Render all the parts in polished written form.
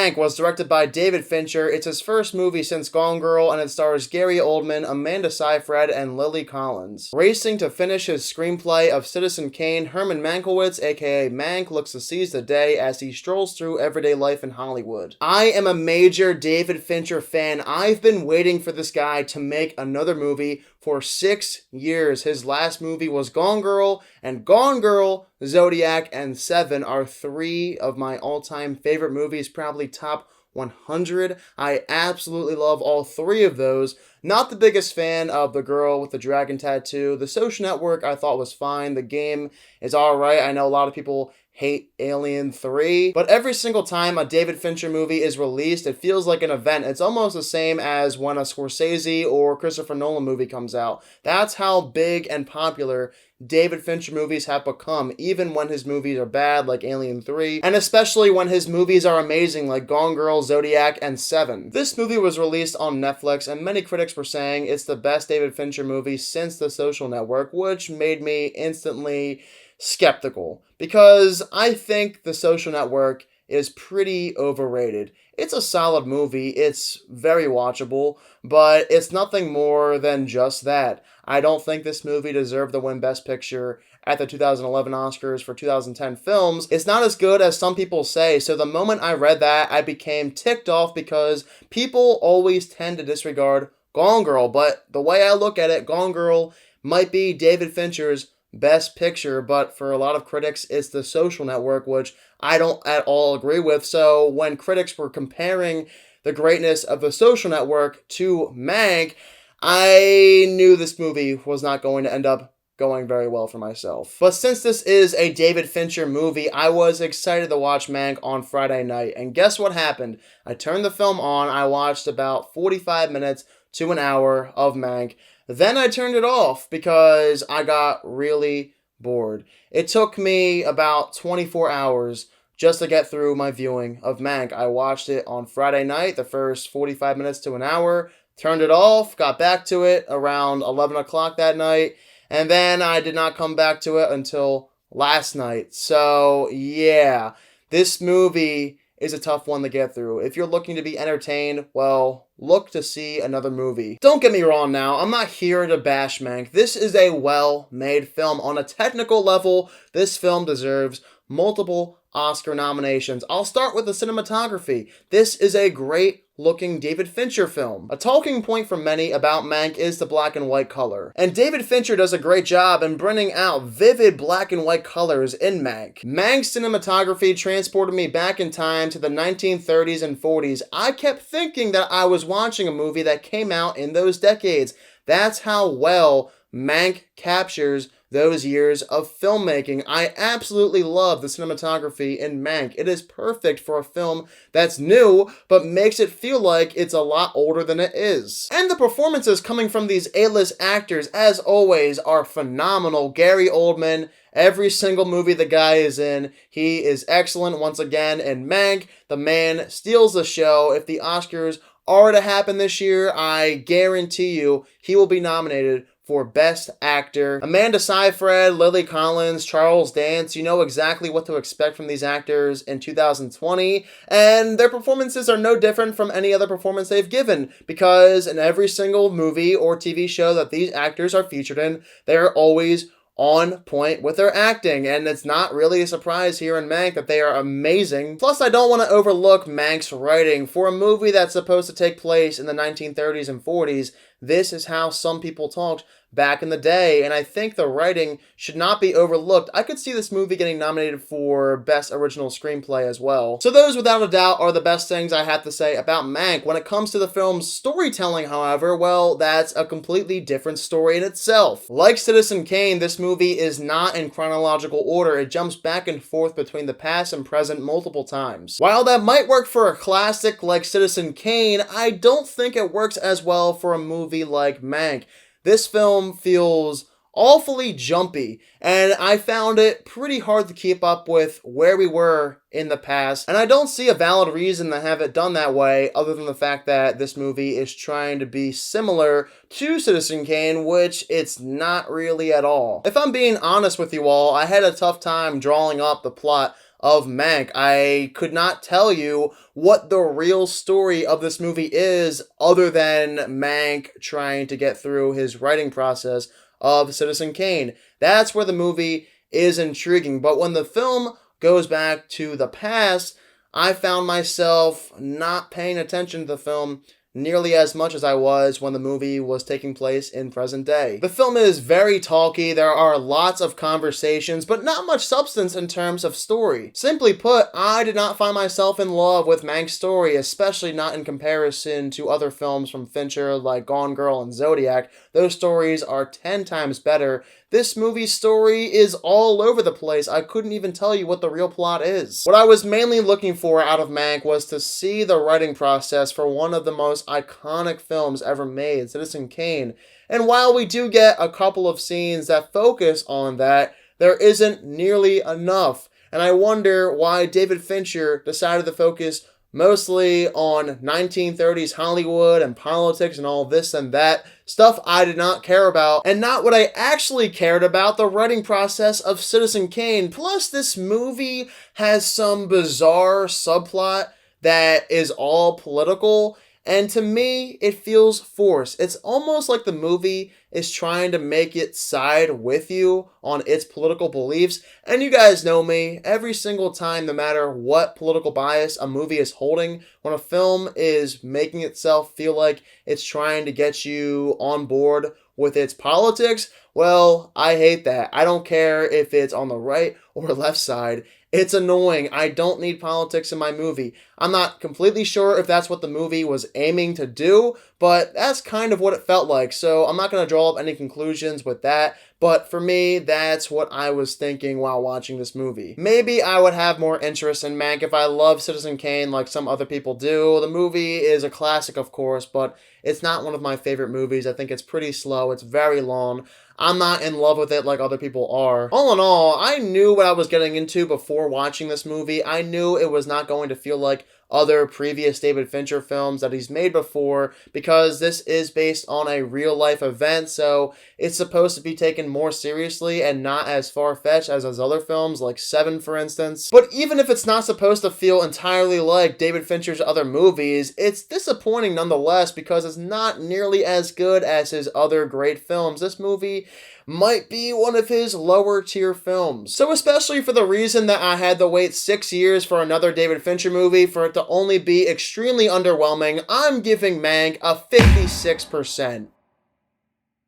Mank was directed by David Fincher. It's his first movie since Gone Girl, and it stars Gary Oldman, Amanda Seyfried, and Lily Collins. Racing to finish his screenplay of Citizen Kane, Herman Mankiewicz, aka Mank, looks to seize the day as he strolls through everyday life in Hollywood. I am a major David Fincher fan. I've been waiting for this guy to make another movie for 6 years. His last movie was Gone Girl, and Gone Girl, Zodiac, and Seven are 3 of my all-time favorite movies, probably top 100. I absolutely love all 3 of those. Not the biggest fan of The Girl with the Dragon Tattoo. The Social Network I thought was fine. The Game is alright. I know a lot of people hate Alien 3, but every single time a David Fincher movie is released, it feels like an event. It's almost the same as when a Scorsese or Christopher Nolan movie comes out. That's how big and popular David Fincher movies have become, even when his movies are bad, like Alien 3, and especially when his movies are amazing, like Gone Girl, Zodiac, and Seven. This movie was released on Netflix, and many critics were saying it's the best David Fincher movie since The Social Network, which made me instantly skeptical, because I think The Social Network is pretty overrated. It's a solid movie, it's very watchable, but it's nothing more than just that. I don't think this movie deserved to win Best Picture at the 2011 Oscars for 2010 films. It's not as good as some people say, so the moment I read that, I became ticked off because people always tend to disregard Gone Girl, but the way I look at it, Gone Girl might be David Fincher's Best Picture, but for a lot of critics, it's The Social Network, which I don't at all agree with. So when critics were comparing the greatness of The Social Network to Mank, I knew this movie was not going to end up going very well for myself. But since this is a David Fincher movie, I was excited to watch Mank on Friday night. And guess what happened? I turned the film on, I watched about 45 minutes to an hour of Mank. Then I turned it off because I got really bored. It took me about 24 hours just to get through my viewing of Mank. I watched it on Friday night, the first 45 minutes to an hour, turned it off, got back to it around 11 o'clock that night, and then I did not come back to it until last night. So, yeah, this movie is a tough one to get through. If you're looking to be entertained, well, look to see another movie. Don't get me wrong now, I'm not here to bash Mank. This is a well-made film. On a technical level, this film deserves multiple Oscar nominations. I'll start with the cinematography. This is a great looking David Fincher film. A talking point for many about Mank is the black and white color. And David Fincher does a great job in bringing out vivid black and white colors in Mank. Mank's cinematography transported me back in time to the 1930s and 40s. I kept thinking that I was watching a movie that came out in those decades. That's how well Mank captures those years of filmmaking. I absolutely love the cinematography in Mank. It is perfect for a film that's new, but makes it feel like it's a lot older than it is. And the performances coming from these A-list actors, as always, are phenomenal. Gary Oldman, every single movie the guy is in, he is excellent once again. In Mank, the man steals the show. If the Oscars are to happen this year, I guarantee you he will be nominated for Best Actor. Amanda Seyfried, Lily Collins, Charles Dance, you know exactly what to expect from these actors in 2020, and their performances are no different from any other performance they've given, because in every single movie or TV show that these actors are featured in, they're always on point with their acting, and it's not really a surprise here in Mank that they are amazing. Plus, I don't want to overlook Mank's writing. For a movie that's supposed to take place in the 1930s and 40s, this is how some people talked back in the day, and I think the writing should not be overlooked. I could see this movie getting nominated for Best Original Screenplay as well. So those, without a doubt, are the best things I have to say about Mank. When it comes to the film's storytelling, however, well, that's a completely different story in itself. Like Citizen Kane, this movie is not in chronological order. It jumps back and forth between the past and present multiple times. While that might work for a classic like Citizen Kane, I don't think it works as well for a movie like Mank. This film feels awfully jumpy, and I found it pretty hard to keep up with where we were in the past, and I don't see a valid reason to have it done that way other than the fact that this movie is trying to be similar to Citizen Kane, which it's not really at all. If I'm being honest with you all, I had a tough time drawing up the plot of Mank. I could not tell you what the real story of this movie is other than Mank trying to get through his writing process of Citizen Kane. That's where the movie is intriguing. But when the film goes back to the past, I found myself not paying attention to the film nearly as much as I was when the movie was taking place in present day. The film is very talky, there are lots of conversations, but not much substance in terms of story. Simply put, I did not find myself in love with Mank's story, especially not in comparison to other films from Fincher like Gone Girl and Zodiac. Those stories are 10 times better. This movie's story is all over the place. I couldn't even tell you what the real plot is. What I was mainly looking for out of Mank was to see the writing process for one of the most iconic films ever made, Citizen Kane. And while we do get a couple of scenes that focus on that, there isn't nearly enough. And I wonder why David Fincher decided to focus mostly on 1930s Hollywood and politics and all this and that, stuff I did not care about, and not what I actually cared about, the writing process of Citizen Kane. Plus, this movie has some bizarre subplot that is all political, and to me, it feels forced. It's almost like the movie is trying to make it side with you on its political beliefs. And you guys know me, every single time, no matter what political bias a movie is holding, when a film is making itself feel like it's trying to get you on board with its politics, well, I hate that. I don't care if it's on the right or left side. It's annoying. I don't need politics in my movie. I'm not completely sure if that's what the movie was aiming to do, but that's kind of what it felt like. So I'm not going to draw up any conclusions with that. But for me, that's what I was thinking while watching this movie. Maybe I would have more interest in Mank if I love Citizen Kane like some other people do. The movie is a classic, of course, but it's not one of my favorite movies. I think it's pretty slow. It's very long. I'm not in love with it like other people are. All in all, I knew what I was getting into before watching this movie. I knew it was not going to feel like other previous David Fincher films that he's made before, because this is based on a real life event, so it's supposed to be taken more seriously and not as far-fetched as his other films, like Seven, for instance. But even if it's not supposed to feel entirely like David Fincher's other movies, it's disappointing nonetheless because it's not nearly as good as his other great films. This movie might be one of his lower tier films. So especially for the reason that I had to wait 6 years for another David Fincher movie for it to only be extremely underwhelming, I'm giving Mank a 56%.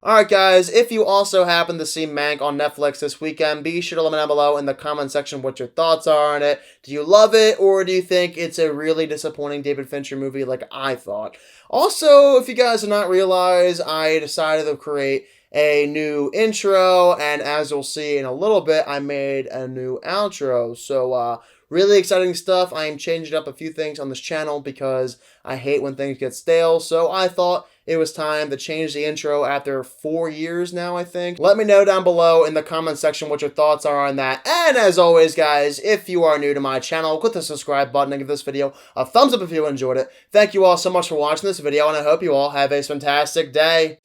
Alright guys, if you also happen to see Mank on Netflix this weekend, be sure to let me know below in the comment section what your thoughts are on it. Do you love it, or do you think it's a really disappointing David Fincher movie like I thought? Also, if you guys did not realize, I decided to create a new intro, and as you'll see in a little bit, I made a new outro. So, really exciting stuff. I am changing up a few things on this channel because I hate when things get stale, so I thought it was time to change the intro after 4 years now, I think. Let me know down below in the comment section what your thoughts are on that. And as always, guys, if you are new to my channel, click the subscribe button and give this video a thumbs up if you enjoyed it. Thank you all so much for watching this video, and I hope you all have a fantastic day.